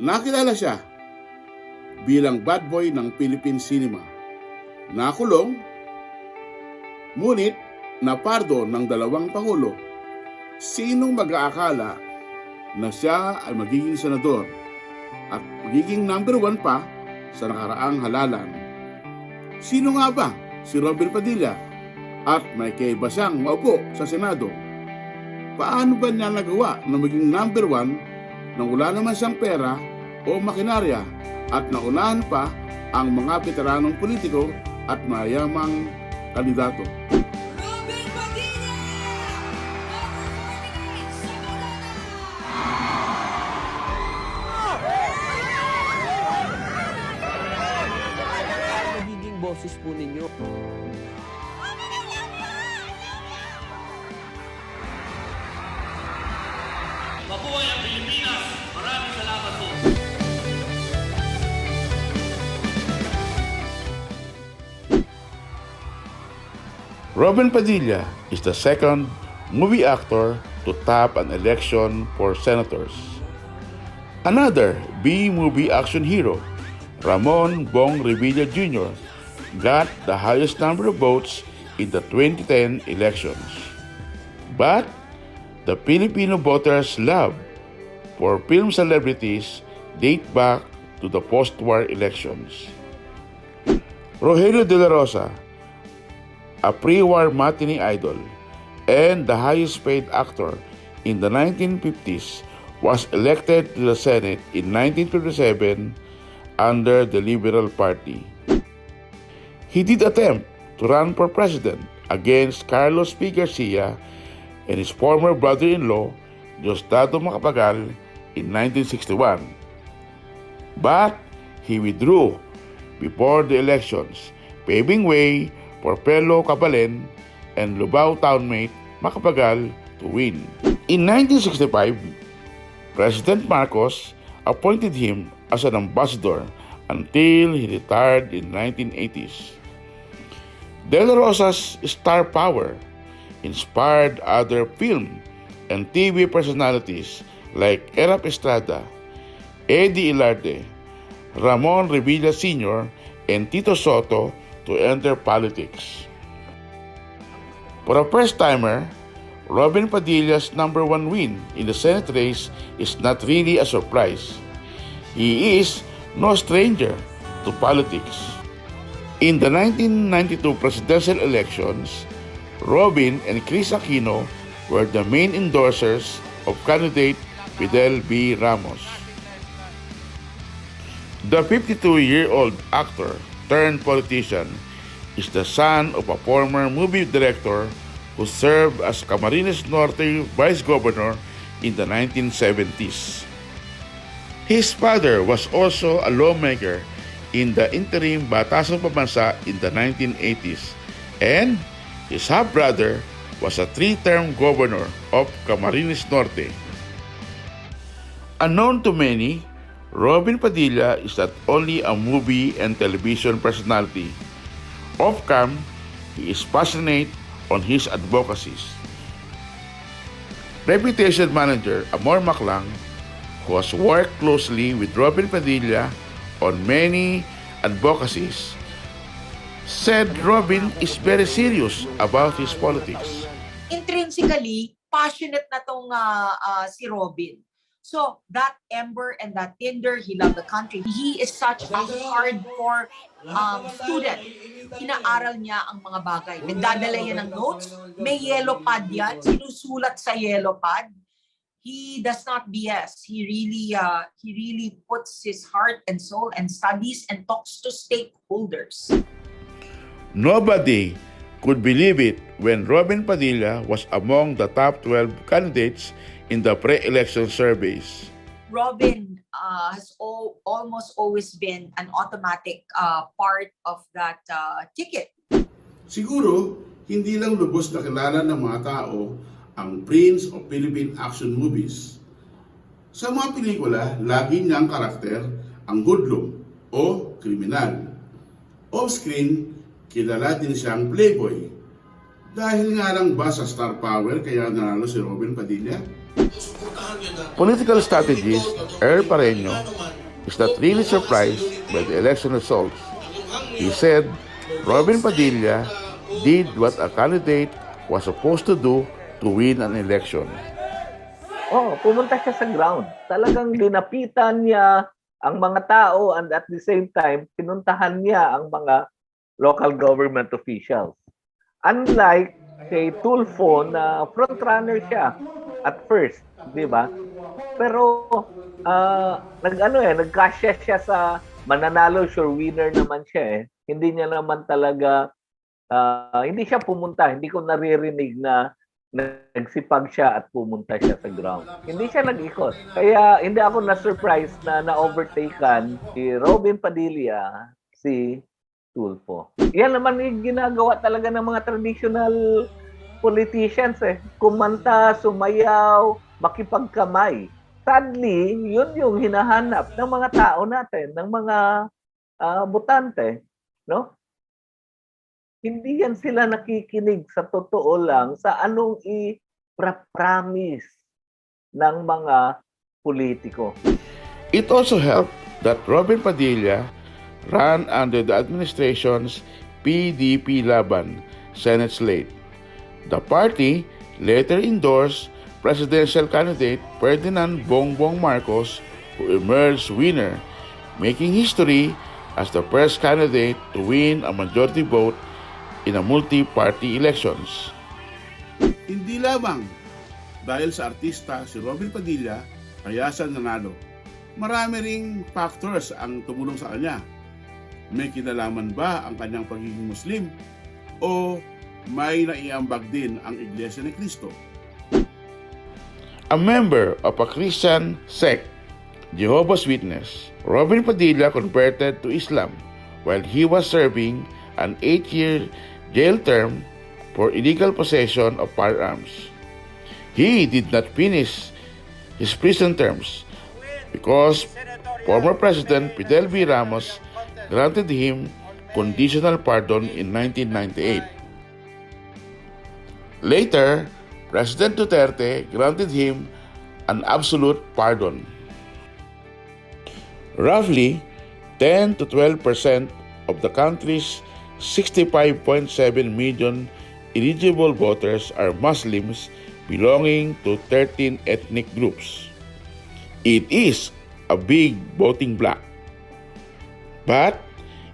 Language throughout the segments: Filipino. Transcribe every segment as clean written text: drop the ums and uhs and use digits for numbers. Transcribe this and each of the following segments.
Nakilala siya bilang bad boy ng Philippine cinema. Nakulong, ngunit napardo ng dalawang pangulo. Sinong mag-aakala na siya ay magiging senador at magiging number 1 pa sa nakaraang halalan? Sino nga ba si Robin Padilla at may kaiba siyang maupo sa Senado? Paano ba niya nagawa na maging number 1 nang wala naman siyang pera o makinarya at naunahan pa ang mga veteranong politiko at mayamang kandidato? Robin Padilla! Magiging boses po ninyo. Mabuhay ang Pilipinas! Maraming salamat po! Robin Padilla is the second movie actor to top an election for senators. Another B-movie action hero, Ramon Bong Revilla Jr., got the highest number of votes in the 2010 elections. But the Filipino voters' love for film celebrities date back to the post-war elections. Rogelio de la Rosa, a pre-war matinee idol and the highest paid actor in the 1950s, was elected to the Senate in 1957 under the Liberal Party. He did attempt to run for president against Carlos P. Garcia and his former brother-in-law, Diosdado Macapagal, in 1961. But he withdrew before the elections, paving way for fellow Kabalen and Lubao townmate Macapagal to win. In 1965, President Marcos appointed him as an ambassador until he retired in 1980s. De La Rosa's star power inspired other film and TV personalities like Erap Estrada, Eddie Ilarte, Ramon Revilla Sr., and Tito Soto to enter politics. For a first-timer, Robin Padilla's number 1 win in the Senate race is not really a surprise. He is no stranger to politics. In the 1992 presidential elections, Robin and Chris Aquino were the main endorsers of candidate Fidel B. Ramos. The 52-year-old actor turned politician is the son of a former movie director who served as Camarines Norte Vice Governor in the 1970s. His father was also a lawmaker in the interim Batasang Pambansa in the 1980s, and his half-brother was a 3-term governor of Camarines Norte. Unknown to many, Robin Padilla is not only a movie and television personality. Off-cam, he is passionate on his advocacies. Reputation manager Amor Maclang, who has worked closely with Robin Padilla on many advocacies, said Robin is very serious about his politics. Intrinsically, passionate na tong si Robin. So, that ember and that tinder, he loved the country. He is such a hardcore student. Inaaral niya ang mga bagay. Nagdadala yan ng notes. May yellow pad yan. Sinusulat sa yellow pad. He does not BS. He really puts his heart and soul and studies and talks to stakeholders. Nobody could believe it when Robin Padilla was among the top 12 candidates in the pre-election surveys. Robin has almost always been an automatic part of that ticket. Siguro, hindi lang lubos na kilala ng mga tao ang Prince of Philippine action movies. Sa mga pelikula, lagi niyang karakter ang hoodlum o kriminal. Off-screen, kilala din siyang playboy. Dahil nga lang ba sa star power kaya nanalo si Robin Padilla? Political strategist Earl Pareño is not really surprised by the election results. He said Robin Padilla did what a candidate was supposed to do to win an election. Oh, pumunta siya sa ground. Talagang dinapitan niya ang mga tao and at the same time, pinuntahan niya ang mga local government officials. Unlike kay Tulfo na frontrunner siya at first, di ba? Pero nagkasya siya sa mananalo, sure winner naman siya eh. Hindi niya naman talaga hindi siya pumunta, hindi ko naririnig na nagsipag siya at pumunta siya sa ground. Hindi siya nag-ikot. Kaya hindi ako na-surprise na na-overtaken si Robin Padilla, si Tulfo. Yan naman yung ginagawa talaga ng mga traditional politicians eh. Kumanta, sumayaw, makipagkamay. Sadly, yun yung hinahanap ng mga tao natin, ng mga botante, no? Hindi yan sila nakikinig sa totoo lang sa anong i-promise ng mga politiko. It also helped that Robin Padilla ran under the administration's PDP Laban Senate slate. The party later endorsed presidential candidate Ferdinand Bongbong Marcos, who emerged winner, making history as the first candidate to win a majority vote in a multi-party elections. Hindi lamang dahil sa artista si Robin Padilla kaya siya nanalo. Marami ring factors ang tumulong sa kanya. May kinalaman ba ang kanyang pagiging Muslim o may naiambag din ang Iglesia ni Cristo? A member of a Christian sect, Jehovah's Witness, Robin Padilla converted to Islam while he was serving an 8-year jail term for illegal possession of firearms. He did not finish his prison terms because former President Fidel V. Ramos granted him conditional pardon in 1998. Later, President Duterte granted him an absolute pardon. Roughly 10 to 12% of the country's 65.7 million eligible voters are Muslims belonging to 13 ethnic groups. It is a big voting bloc. But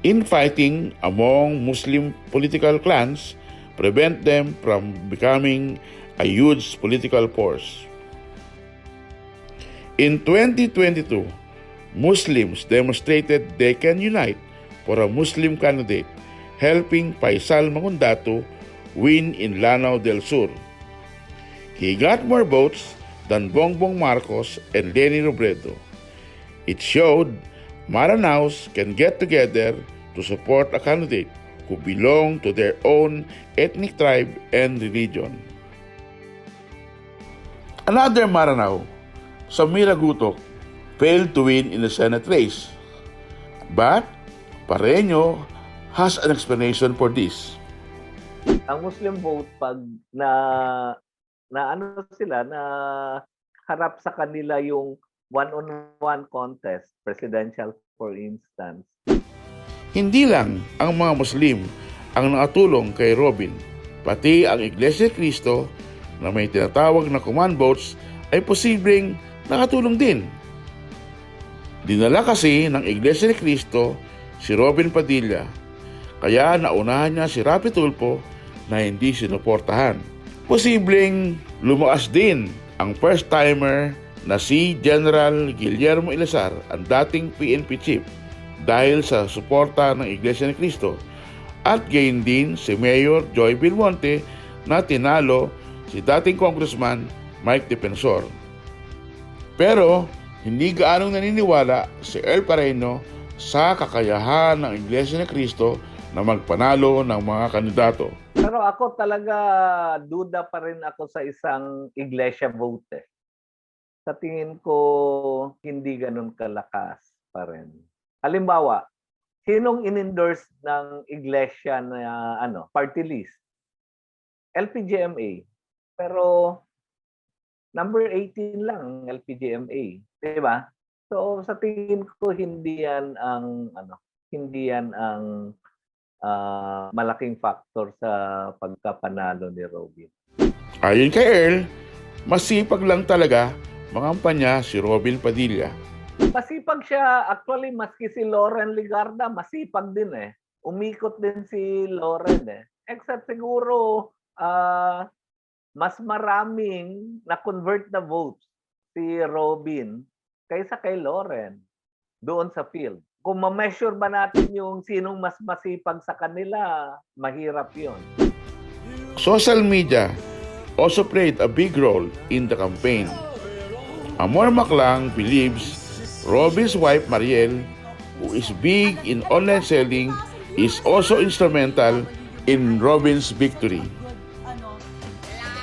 infighting among Muslim political clans prevent them from becoming a huge political force. In 2022, Muslims demonstrated they can unite for a Muslim candidate, helping Faisal Magundato win in Lanao del Sur. He got more votes than Bongbong Marcos and Leni Robredo. It showed Maranaos can get together to support a candidate who belong to their own ethnic tribe and religion. Another Maranao, Samira Gutok, failed to win in the Senate race. But Pareño has an explanation for this. Ang Muslim vote pag na harap sa kanila yung one-on-one contest, presidential for instance. Hindi lang ang mga Muslim ang nakatulong kay Robin, pati ang Iglesia ni Cristo na may tinatawag na command votes ay posibleng nakatulong din. Dinala kasi ng Iglesia ni Cristo si Robin Padilla, kaya naunahan niya si Rapi Tulfo na hindi sinuportahan. Posibleng lumakas din ang first-timer na si General Guillermo Ilazar, ang dating PNP chief, dahil sa suporta ng Iglesia ni Cristo, at gayon din si Mayor Joy Belmonte na tinalo si dating Congressman Mike Defensor. Pero hindi gaanong naniniwala si Earl Pareño sa kakayahan ng Iglesia ni Cristo na magpanalo ng mga kandidato. Pero ako talaga, duda pa rin ako sa isang iglesia vote. Sa tingin ko, hindi ganun kalakas pa rin. Halimbawa, sinong in-endorse ng iglesia na party list? LPGMA. Pero number 18 lang LPGMA, 'di ba? So sa tingin ko hindi yan ang malaking factor sa pagkapanalo ni Robin. Ayon kay Earl, masipag lang talaga mangampanya si Robin Padilla. Masipag siya. Actually, maski si Loren Ligarda, masipag din eh. Umikot din si Loren eh. Except siguro, mas maraming na-convert na votes si Robin kaysa kay Loren doon sa field. Kung ma-measure ba natin yung sinong mas masipag sa kanila, mahirap yon. Social media also played a big role in the campaign. Amor Maclang believes Robin's wife Mariel, who is big in online selling, is also instrumental in Robin's victory.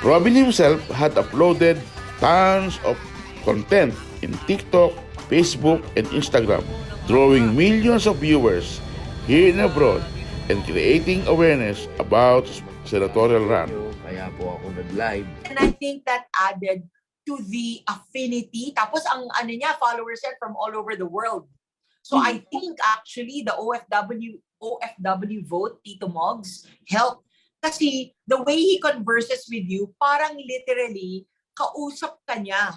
Robin himself had uploaded tons of content in TikTok, Facebook, and Instagram, drawing millions of viewers here and abroad and creating awareness about senatorial run. Kaya po ako nag-live. And I think that added to the affinity. Tapos ang ano niya, followers yan from all over the world. So I think actually the OFW vote, Tito Mogs, helped. Kasi the way he converses with you, parang literally, kausap ka niya.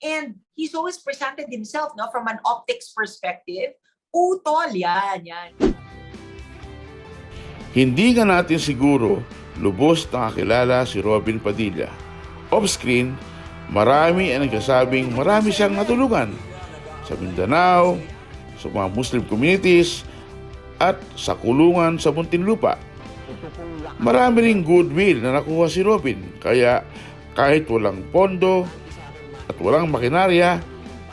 And he's always presented himself from an optics perspective. Utol, yan. Hindi ka natin siguro lubos nakakilala si Robin Padilla. Off-screen, marami ang nagsasabing marami siyang natulungan sa Mindanao, sa mga Muslim communities, at sa kulungan sa Muntinlupa. Marami ring goodwill na nakuha si Robin, kaya kahit walang pondo at walang makinarya,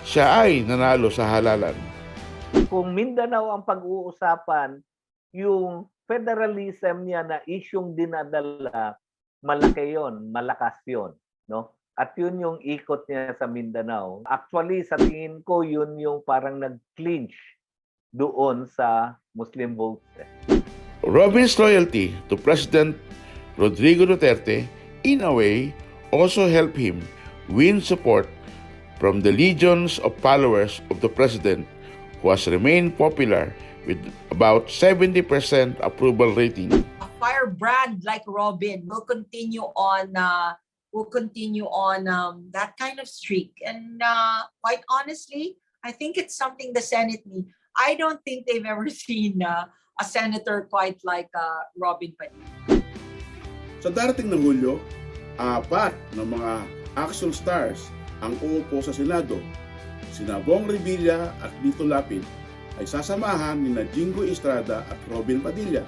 siya ay nanalo sa halalan. Kung Mindanao ang pag-uusapan, yung federalism niya na isyong dinadala, malaki yon, malakas yon, no? At yun yung ikot niya sa Mindanao. Actually, sa tingin ko, yun yung parang nag-clinch doon sa Muslim vote. Robin's loyalty to President Rodrigo Duterte, in a way, also helped him win support from the legions of followers of the president, who has remained popular with about 70% approval rating. A firebrand like Robin will continue on that kind of streak. And quite honestly, I think it's something the Senate need. I don't think they've ever seen a senator quite like Robin Padilla. Sa darating na Hulyo, 4 ng mga action stars ang uupo sa Senado. Sina Bong Revilla at Lito Lapid ay sasamahan ni Jingo Estrada at Robin Padilla.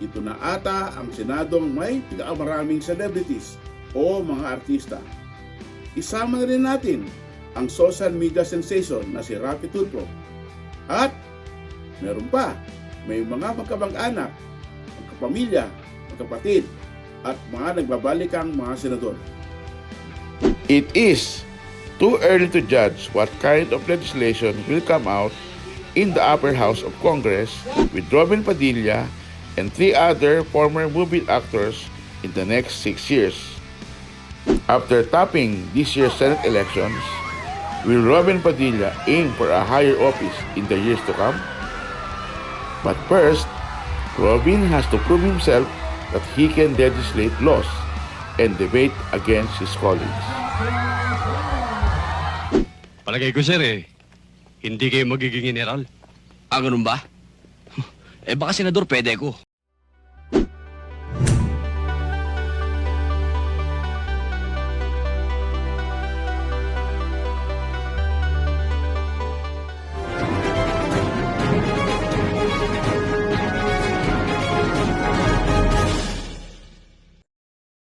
Ito na ata ang Senadong may pinakamaraming celebrities o mga artista. Isama na rin natin ang social media sensation na si Rapi Tulfo. At meron pa, may mga magkamag-anak, magkapamilya, magkapatid, at mga nagbabalikang mga senador. It is too early to judge what kind of legislation will come out in the upper house of Congress with Robin Padilla and 3 other former movie actors in the next 6 years. After topping this year's Senate elections, will Robin Padilla aim for a higher office in the years to come? But first, Robin has to prove himself that he can legislate laws and debate against his colleagues. Palagay ko sir hindi kayo magiging general. Ah, ganun ba? Baka senador, pwede ko.